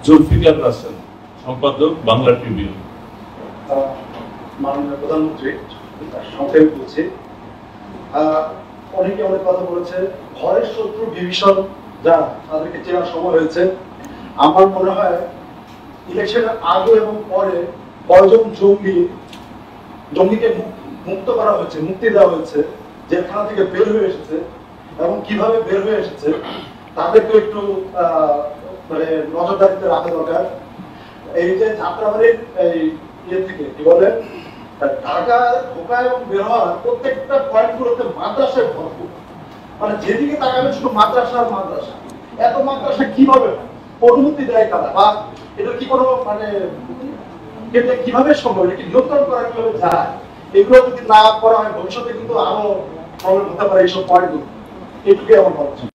জুলফিকার রাসেল, সম্পাদক, বাংলা ট্রিবিউন। মাননীয় প্রধানমন্ত্রী, সংক্ষেপে বলছি, অনেকে অনেক কথা বলেছে, ঘরের শত্রু বিভীষণ যা তাদেরকে চেনার সময় হয়েছে। আমার মনে হয় ইলেকশনের আগে এবং পরে কয়জন জঙ্গিকে মুক্ত করা হয়েছে, মুক্তি দেওয়া হয়েছে, জেলখানা থেকে বের হয়ে এসেছে এবং কিভাবে বের হয়ে এসেছে তাদেরকে একটু মানে নজরদারিতে রাখা দরকার। এই যে যাত্রাবাড়ির এই ইয়ে থেকে কি বলে ঢাকা ঢোকা এবং বের হওয়ার প্রত্যেকটা পয়েন্টগুলোতে মাদ্রাসায় ভরপুর, মানে যেদিকে তাকাবে শুধু মাদ্রাসা আর মাদ্রাসা। এত মাদ্রাসা কিভাবে অনুমতি দেয় কারা, বা এটা কি কোনো মানে এটা কিভাবে সম্ভব, এটা কি নিয়ন্ত্রণ করা কিভাবে যায়? এগুলো যদি না করা হয় ভবিষ্যতে কিন্তু আরো প্রবলেম হতে পারে এইসব পয়েন্টগুলো। এটুকুই আমার বলা।